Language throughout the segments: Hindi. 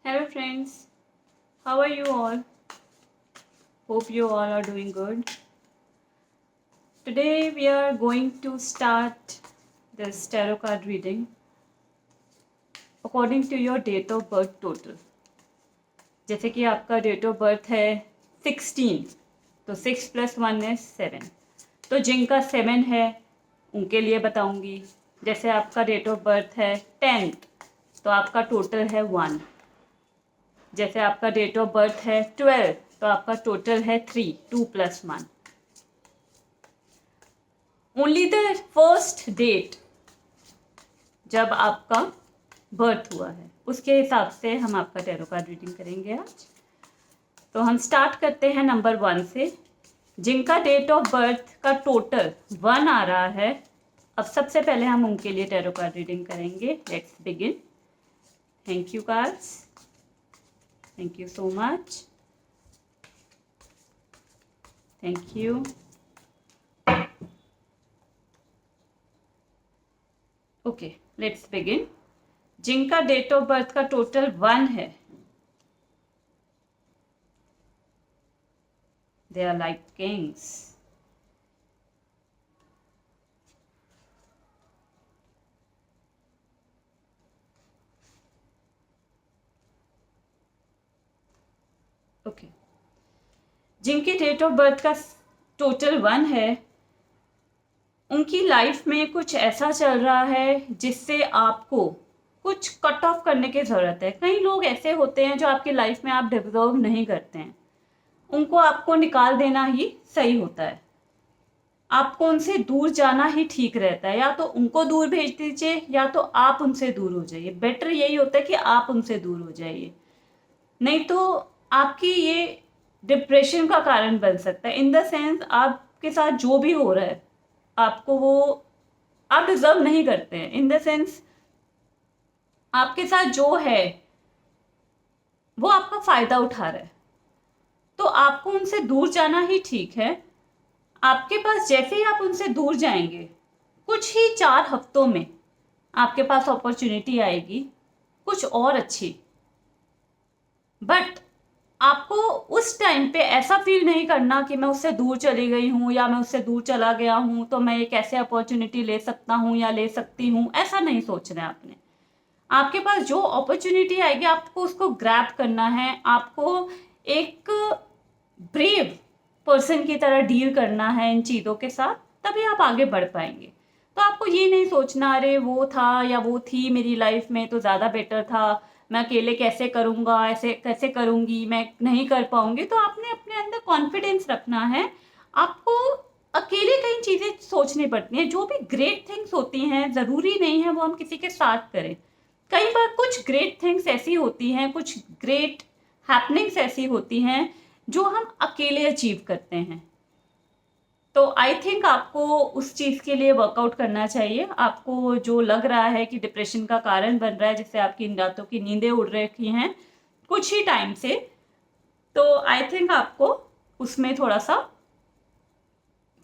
Hello friends, how are you all? Hope you all are doing good. Today we are going to start this tarot card reading according to your date of birth total. जैसे कि आपका डेट ऑफ बर्थ है 16, तो 6 + 1 is 7. तो जिनका 7 है उनके लिए बताऊंगी. जैसे आपका डेट ऑफ बर्थ है 10th, तो आपका टोटल है 1. जैसे आपका डेट ऑफ बर्थ है 12, तो आपका टोटल है 3, 2 + 1. ओनली द फर्स्ट डेट जब आपका बर्थ हुआ है उसके हिसाब से हम आपका टैरो कार्ड रीडिंग करेंगे आज. तो हम स्टार्ट करते हैं नंबर 1 से. जिनका डेट ऑफ बर्थ का टोटल 1 आ रहा है, अब सबसे पहले हम उनके लिए टैरो कार्ड रीडिंग करेंगे. Let's begin. Thank you cards. Thank you so much. Thank you. Okay, let's begin. जिनका डेट ऑफ बर्थ का टोटल 1 है, they are like kings. Okay. जिनके डेट ऑफ बर्थ का टोटल 1 है, उनकी लाइफ में कुछ ऐसा चल रहा है जिससे आपको कुछ कट ऑफ करने की ज़रूरत है. कई लोग ऐसे होते हैं जो आपकी लाइफ में आप डिजर्व नहीं करते हैं, उनको आपको निकाल देना ही सही होता है. आपको उनसे दूर जाना ही ठीक रहता है. या तो उनको दूर भेज दीजिए या तो आप उनसे दूर हो जाइए. बेटर यही होता है कि आप उनसे दूर हो जाइए, नहीं तो आपकी ये डिप्रेशन का कारण बन सकता है. इन द सेंस आपके साथ जो भी हो रहा है आपको वो आप डिजर्व नहीं करते हैं. इन द सेंस आपके साथ जो है वो आपका फायदा उठा रहा है, तो आपको उनसे दूर जाना ही ठीक है. आपके पास जैसे ही आप उनसे दूर जाएंगे, कुछ ही 4 हफ्तों में आपके पास अपॉर्चुनिटी आएगी कुछ और अच्छी. बट आपको उस टाइम पे ऐसा फील नहीं करना कि मैं उससे दूर चली गई हूँ या मैं उससे दूर चला गया हूँ तो मैं ये कैसे अपॉर्चुनिटी ले सकता हूँ या ले सकती हूँ. ऐसा नहीं सोचना है आपने. आपके पास जो अपॉर्चुनिटी आएगी आपको उसको ग्रैब करना है. आपको एक ब्रेव पर्सन की तरह डील करना है इन चीज़ों के साथ, तभी आप आगे बढ़ पाएंगे. तो आपको ये नहीं सोचना अरे वो था या वो थी मेरी लाइफ में तो ज़्यादा बेटर था, मैं अकेले कैसे करूँगा, ऐसे कैसे करूँगी, मैं नहीं कर पाऊँगी. तो आपने अपने अंदर कॉन्फिडेंस रखना है. आपको अकेले कई चीज़ें सोचनी पड़ती हैं. जो भी ग्रेट थिंग्स होती हैं ज़रूरी नहीं है वो हम किसी के साथ करें. कई बार कुछ ग्रेट थिंग्स ऐसी होती हैं, कुछ ग्रेट हैपनिंग्स ऐसी होती हैं जो हम अकेले अचीव करते हैं. तो आई थिंक आपको उस चीज़ के लिए वर्कआउट करना चाहिए. आपको जो लग रहा है कि डिप्रेशन का कारण बन रहा है, जिससे आपकी इन रातों की नींदें उड़ रखी हैं कुछ ही टाइम से, तो आई थिंक आपको उसमें थोड़ा सा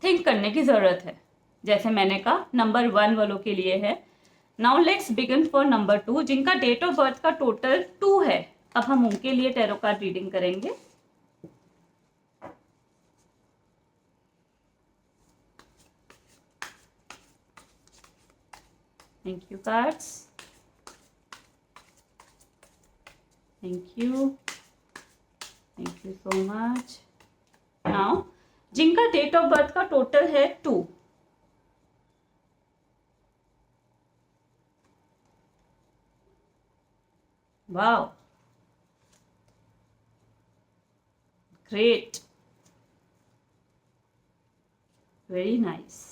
थिंक करने की ज़रूरत है. जैसे मैंने कहा नंबर 1 वालों के लिए है. Now let's begin for number 2. जिनका डेट ऑफ बर्थ का टोटल 2 है, अब हम उनके लिए टैरो कार्ड रीडिंग करेंगे. Thank you cards. Thank you. Thank you so much. Now, जिनका डेट ऑफ बर्थ का टोटल है 2. Wow. Great. Very nice.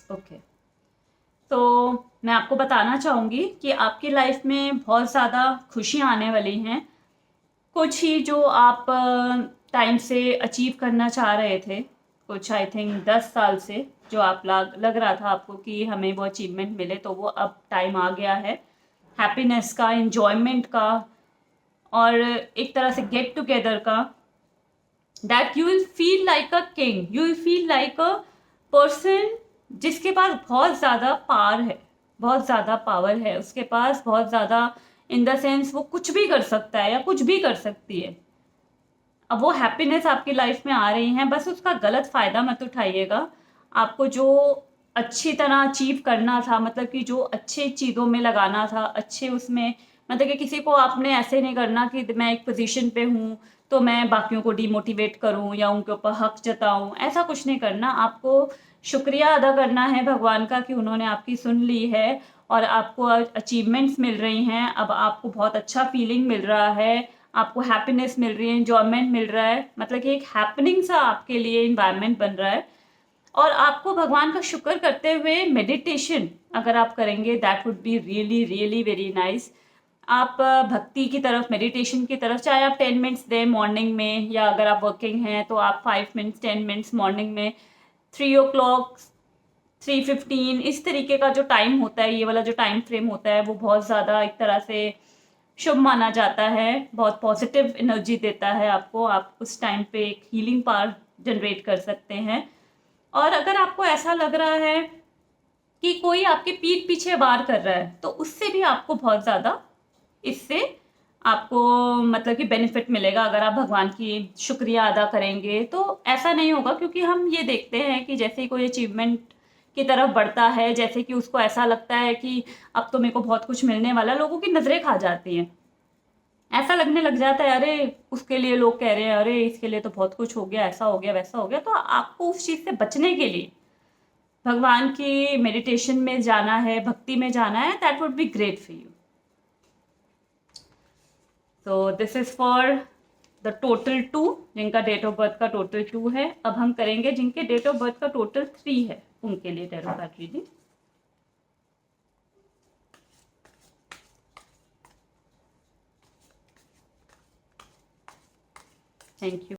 Okay. तो मैं आपको बताना चाहूँगी कि आपकी लाइफ में बहुत ज़्यादा खुशियाँ आने वाली हैं. कुछ ही जो आप टाइम से अचीव करना चाह रहे थे, कुछ आई थिंक 10 साल से जो आप लग रहा था आपको कि हमें वो अचीवमेंट मिले, तो वो अब टाइम आ गया है हैप्पीनेस का, एन्जॉयमेंट का और एक तरह से गेट टुगेदर का. that you will feel like a king, you will feel like a person जिसके पास बहुत ज़्यादा पावर है, बहुत ज़्यादा पावर है, उसके पास बहुत ज़्यादा, इन द सेंस वो कुछ भी कर सकता है या कुछ भी कर सकती है। अब वो हैप्पीनेस आपकी लाइफ में आ रही हैं, बस उसका गलत फ़ायदा मत उठाइएगा। आपको जो अच्छी तरह अचीव करना था, मतलब कि जो अच्छे चीज़ों में लगाना था, अच्छे उसमें, मतलब कि किसी को आपने ऐसे नहीं करना कि मैं एक पोजीशन पे हूँ तो मैं बाकियों को डिमोटिवेट करूँ या उनके ऊपर हक जताऊँ, ऐसा कुछ नहीं करना। आपको शुक्रिया अदा करना है भगवान का कि उन्होंने आपकी सुन ली है और आपको अचीवमेंट्स मिल रही हैं। अब आपको बहुत अच्छा फीलिंग मिल रहा है, आपको हैप्पीनेस मिल रही है, एन्जॉयमेंट मिल रहा है, मतलब कि एक हैपनिंग सा आपके लिए एनवायरनमेंट बन रहा है। और आपको भगवान का शुक्र करते हुए मेडिटेशन अगर आप करेंगे, that would be really really very nice. आप भक्ति की तरफ, मेडिटेशन की तरफ, चाहे आप 10 मिनट्स दें मॉर्निंग में, या अगर आप वर्किंग हैं तो आप 5 मिनट्स 10 मिनट्स मॉर्निंग में, 3 o'clock 3:15, इस तरीके का जो टाइम होता है, ये वाला जो टाइम फ्रेम होता है, वो बहुत ज़्यादा एक तरह से शुभ माना जाता है, बहुत पॉजिटिव एनर्जी देता है आपको। आप उस टाइम पे एक हीलिंग पावर जनरेट कर सकते हैं। और अगर आपको ऐसा लग रहा है कि कोई आपके पीठ पीछे वार कर रहा है, तो उससे भी आपको बहुत ज़्यादा, इससे आपको मतलब कि बेनिफिट मिलेगा। अगर आप भगवान की शुक्रिया अदा करेंगे तो ऐसा नहीं होगा, क्योंकि हम ये देखते हैं कि जैसे ही कोई अचीवमेंट की तरफ बढ़ता है, जैसे कि उसको ऐसा लगता है कि अब तो मेरे को बहुत कुछ मिलने वाला, लोगों की नज़रें खा जाती हैं। ऐसा लगने लग जाता है, अरे उसके लिए लोग कह रहे हैं, अरे इसके लिए तो बहुत कुछ हो गया, ऐसा हो गया, वैसा हो गया। तो आपको उस चीज़ से बचने के लिए भगवान की मेडिटेशन में जाना है, भक्ति में जाना है, that would be great for you. तो this is for the total 2, जिनका डेट ऑफ बर्थ का टोटल 2 है। अब हम करेंगे जिनके डेट ऑफ बर्थ का टोटल 3 है, उनके लिए tarot card reading. Thank you.